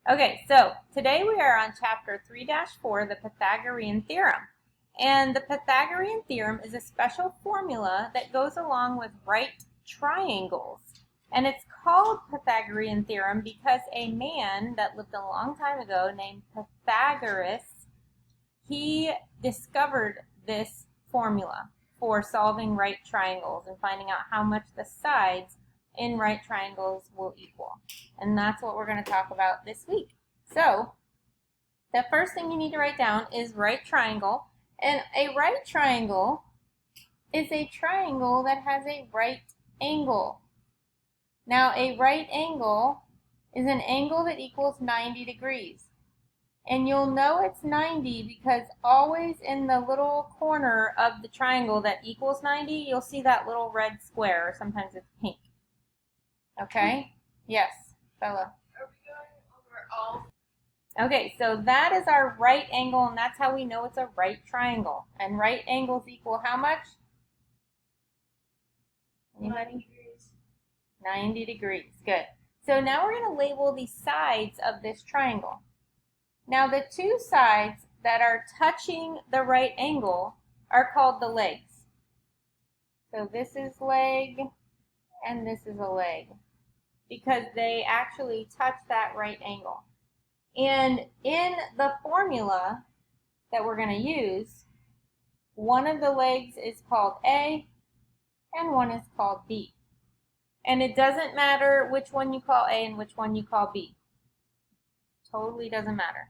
Okay, so today we are on chapter 3-4, the Pythagorean Theorem. And the Pythagorean Theorem is a special formula that goes along with right triangles. And it's called Pythagorean Theorem because a man that lived a long time ago named Pythagoras, he discovered this formula for solving right triangles and finding out how much the sides in right triangles will equal. And that's what we're going to talk about this week. So, the first thing you need to write down is right triangle. And a right triangle is a triangle that has a right angle. Now, a right angle is an angle that equals 90 degrees. And you'll know it's 90 because always in the little corner of the triangle that equals 90, you'll see that little red square, or sometimes it's pink. Okay? Yes, Bella. Are we going over all? Okay, so that is our right angle, and that's how we know it's a right triangle. And right angles equal how much? Anybody? 90 degrees. 90 degrees. Good. So now we're going to label the sides of this triangle. Now the two sides that are touching the right angle are called the legs. So this is leg, and this is a leg, because they actually touch that right angle. And in the formula that we're going to use, one of the legs is called A and one is called B. And it doesn't matter which one you call A and which one you call B. Totally doesn't matter.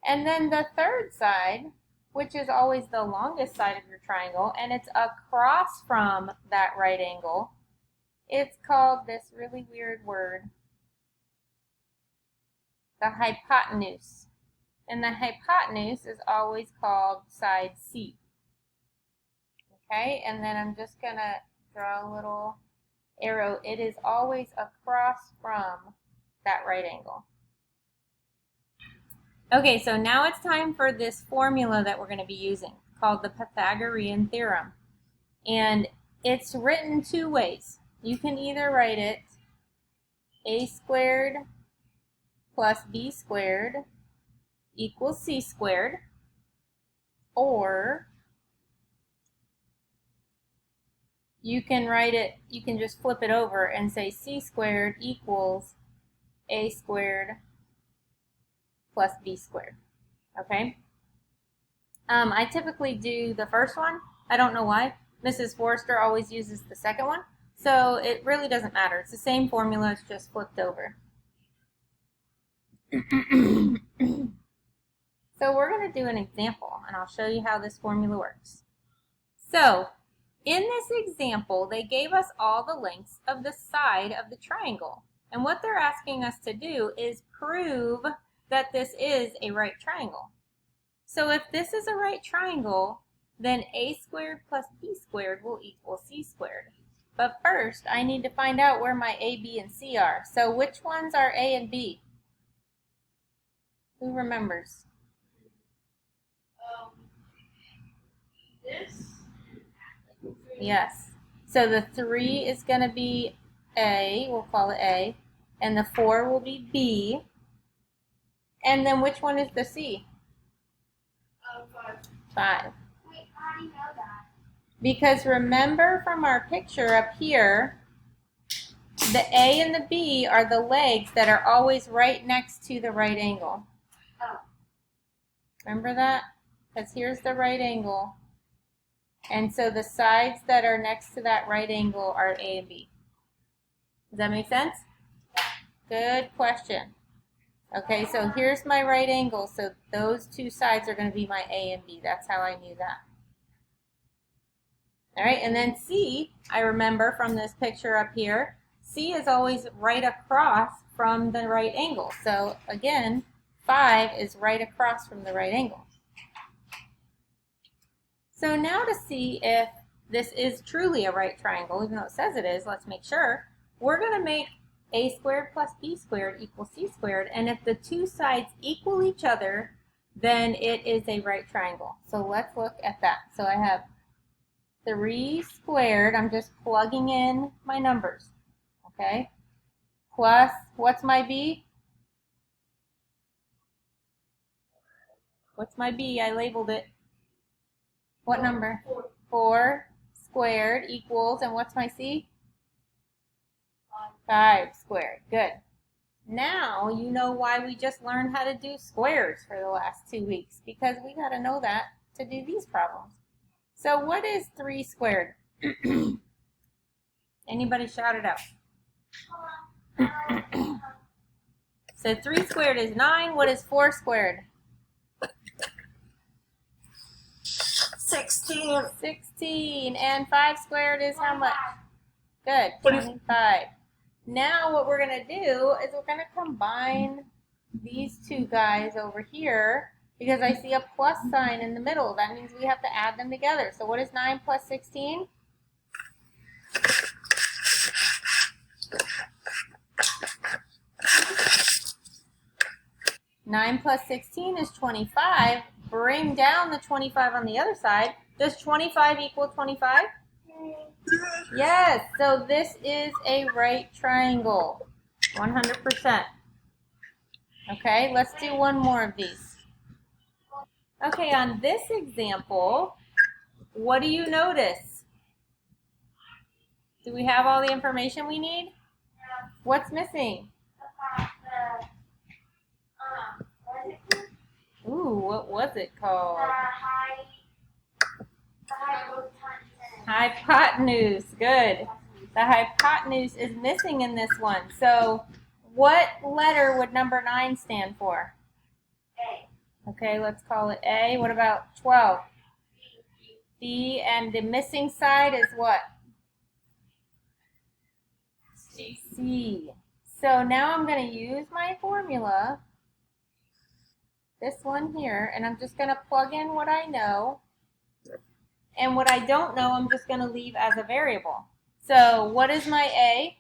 And then the third side, which is always the longest side of your triangle, and it's across from that right angle, it's called this really weird word, the hypotenuse. And the hypotenuse is always called side C. Okay, and then I'm just going to draw a little arrow. It is always across from that right angle. Okay, so now it's time for this formula that we're going to be using, called the Pythagorean Theorem. And it's written two ways. You can either write it a squared plus b squared equals c squared, or you can write it, you can just flip it over and say c squared equals a squared plus b squared. Okay? I typically do the first one. I don't know why. Mrs. Forrester always uses the second one. So it really doesn't matter. It's the same formula, it's just flipped over. So we're going to do an example, and I'll show you how this formula works. So, in this example, they gave us all the lengths of the side of the triangle. And what they're asking us to do is prove that this is a right triangle. So if this is a right triangle, then a squared plus b squared will equal c squared. But first, I need to find out where my a, b, and c are. So which ones are a and b? Who remembers? This? Yes. So the 3 is going to be A, we'll call it A, and the 4 will be B. And then which one is the C? 5. 5. Wait, how do you know that? Because remember from our picture up here, the A and the B are the legs that are always right next to the right angle. Oh. Remember that? Because here's the right angle. And so the sides that are next to that right angle are A and B. Does that make sense? Good question. Okay, so here's my right angle. So those two sides are going to be my A and B. That's how I knew that. All right, and then C, I remember from this picture up here, C is always right across from the right angle. So again, 5 is right across from the right angle. So now to see if this is truly a right triangle, even though it says it is, let's make sure. We're going to make a squared plus b squared equals c squared, and if the two sides equal each other, then it is a right triangle. So let's look at that. So I have 3 squared, I'm just plugging in my numbers, okay? Plus, what's my b? What's my B? I labeled it. What number? 4. 4 squared equals, and what's my C? 5 squared. Good. Now you know why we just learned how to do squares for the last 2 weeks, because we got to know that to do these problems. So what is 3 squared? Anybody shout it out. So 3 squared is 9. What is 4 squared? 16. 16. And 5 squared is how much? 25. Good, 25. Now what we're going to do is we're going to combine these two guys over here because I see a plus sign in the middle. That means we have to add them together. So what is 9 plus 16? 9 plus 16 is 25. Bring down the 25 on the other side. Does 25 equal 25? Yes, so this is a right triangle, 100%. Okay, let's do one more of these. Okay, on this example, what do you notice? Do we have all the information we need? What's missing? Ooh, what was it called? Hypotenuse. Good. The hypotenuse is missing in this one. So what letter would number 9 stand for? A. Okay, let's call it A. What about 12? B. And the missing side is what? C. C. So now I'm going to use my formula, this one here, and I'm just going to plug in what I know. And what I don't know, I'm just going to leave as a variable. So what is my A?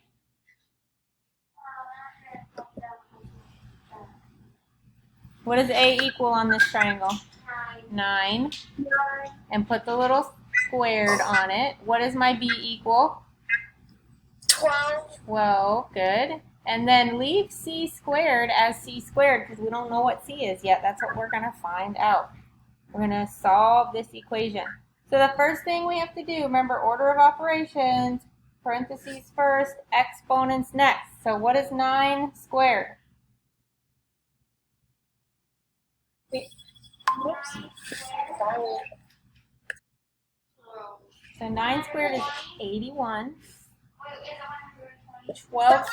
What does A equal on this triangle? 9. And put the little squared on it. What does my B equal? 12. 12. Good. And then leave C squared as C squared because we don't know what C is yet. That's what we're going to find out. We're going to solve this equation. So the first thing we have to do, remember order of operations, parentheses first, exponents next. So what is 9 squared? So 9 squared is 81. 12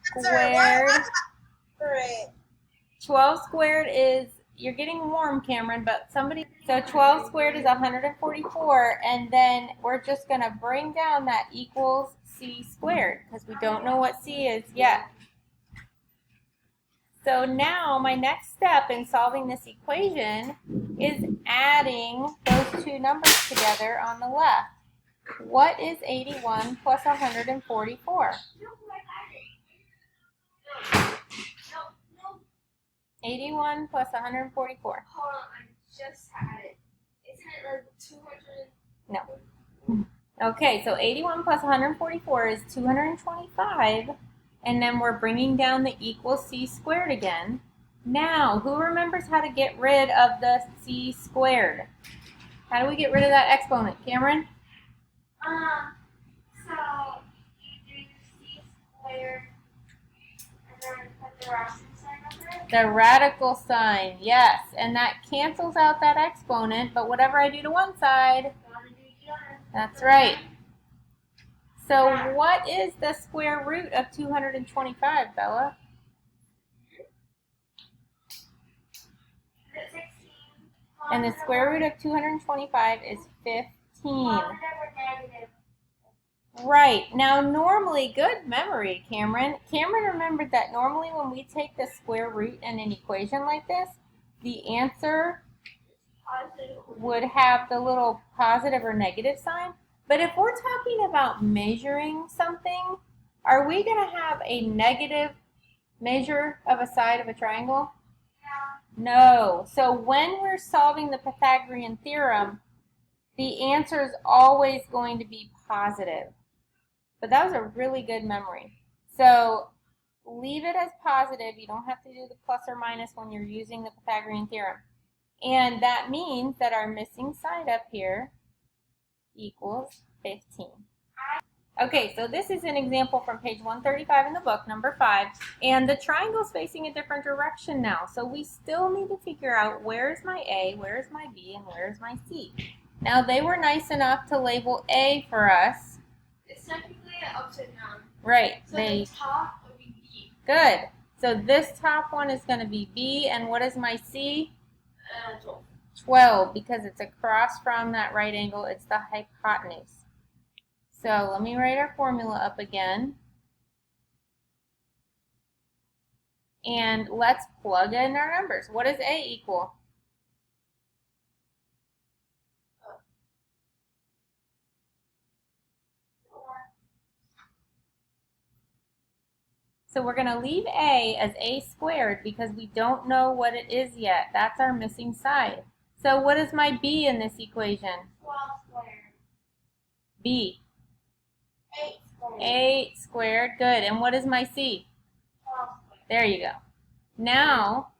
squared. 12 squared is, you're getting warm, Cameron, but somebody, so 12 squared is 144, and then we're just going to bring down that equals C squared, because we don't know what C is yet. So now my next step in solving this equation is adding those two numbers together on the left. What is 81 plus 144? 81 plus 144. Hold on, I just had it. Isn't it like 200? No. Okay, so 81 plus 144 is 225, and then we're bringing down the equal C squared again. Now, who remembers how to get rid of the C squared? How do we get rid of that exponent? Cameron? So you do C squared and then put the radical sign over it? The radical sign, yes. And that cancels out that exponent, but whatever I do to one side, that's right. So what is the square root of 225, Bella? And the square root of 225 is 15. Right. Now, normally, good memory, Cameron. Cameron remembered that normally when we take the square root in an equation like this, the answer would have the little positive or negative sign. But if we're talking about measuring something, are we going to have a negative measure of a side of a triangle? No. So when we're solving the Pythagorean theorem, the answer is always going to be positive. But that was a really good memory. So leave it as positive. You don't have to do the plus or minus when you're using the Pythagorean theorem. And that means that our missing side up here equals 15. Okay, so this is an example from page 135 in the book, number 5, and the triangle's facing a different direction now. So we still need to figure out where's my A, where's my B, and where's my C. Now they were nice enough to label A for us. It's technically upside down. Right. So the top would be B. Good. So this top one is going to be B, and what is my C? 12. 12, because it's across from that right angle. It's the hypotenuse. So let me write our formula up again. And let's plug in our numbers. What does A equal? So we're going to leave A as A squared because we don't know what it is yet. That's our missing side. So what is my B in this equation? 12 squared. B. 8 squared. 8 squared. Good. And what is my C? 12 squared. There you go. Now,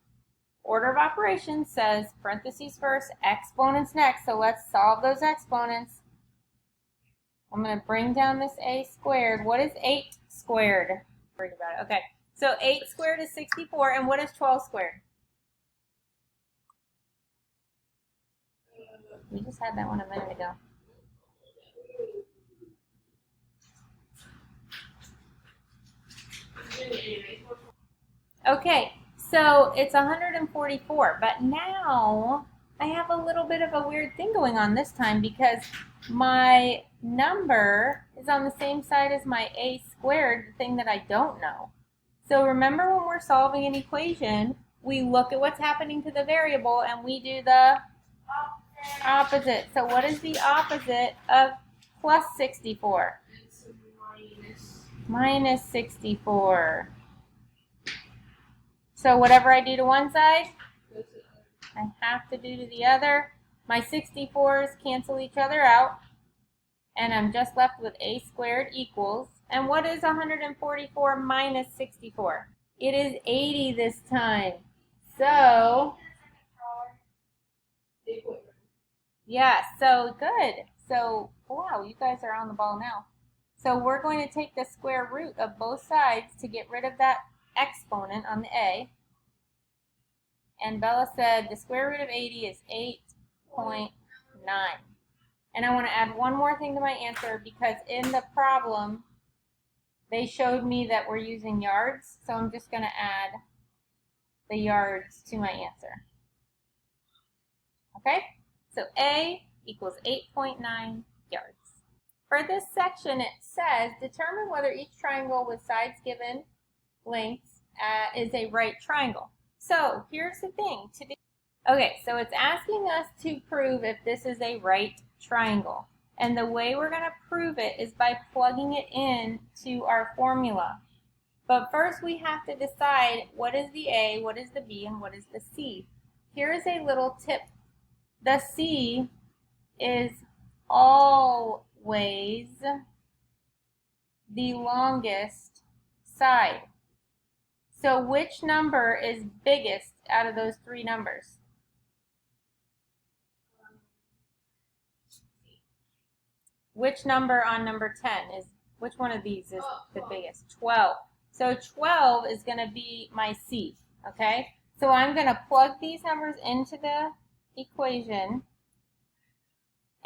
order of operations says parentheses first, exponents next. So let's solve those exponents. I'm going to bring down this A squared. What is 8 squared? Worried about it. Okay. So 8 squared is 64. And what is 12 squared? We just had that one a minute ago. Okay, so it's 144, but now I have a little bit of a weird thing going on this time because my number is on the same side as my A squared, the thing that I don't know. So remember when we're solving an equation, we look at what's happening to the variable and we do the opposite. So what is the opposite of plus 64? It's minus. Minus 64. So whatever I do to one side, I have to do to the other. My 64s cancel each other out. And I'm just left with A squared equals. And what is 144 minus 64? It is 80 this time. So, yeah, so good. So, wow, you guys are on the ball now. So we're going to take the square root of both sides to get rid of that exponent on the A. And Bella said the square root of 80 is 8.9. And I want to add one more thing to my answer because in the problem, they showed me that we're using yards. So I'm just going to add the yards to my answer. Okay? So A equals 8.9 yards. For this section, it says, determine whether each triangle with sides given lengths is a right triangle. So here's the thing to do. Okay, so it's asking us to prove if this is a right triangle. And the way we're going to prove it is by plugging it in to our formula. But first we have to decide what is the A, what is the B, and what is the C. Here's a little tip. The C is always the longest side. So which number is biggest out of those three numbers? Which number on number 10 is, which one of these is the biggest? 12. So 12 is going to be my C, okay? So I'm going to plug these numbers into the equation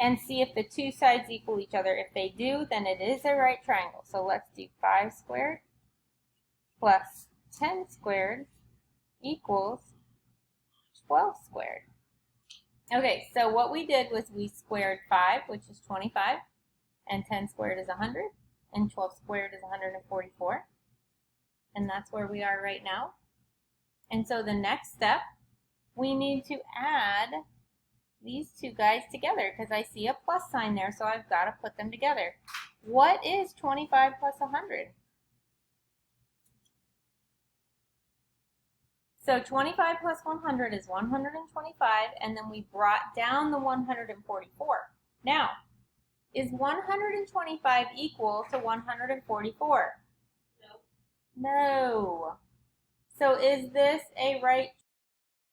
and see if the two sides equal each other. If they do, then it is a right triangle. So let's do 5 squared plus 10 squared equals 12 squared. Okay, so what we did was we squared 5, which is 25, and 10 squared is 100, and 12 squared is 144. And that's where we are right now. And so the next step, we need to add these two guys together because I see a plus sign there, so I've got to put them together. What is 25 plus 100? So 25 plus 100 is 125, and then we brought down the 144. Now, is 125 equal to 144? No. So is this a right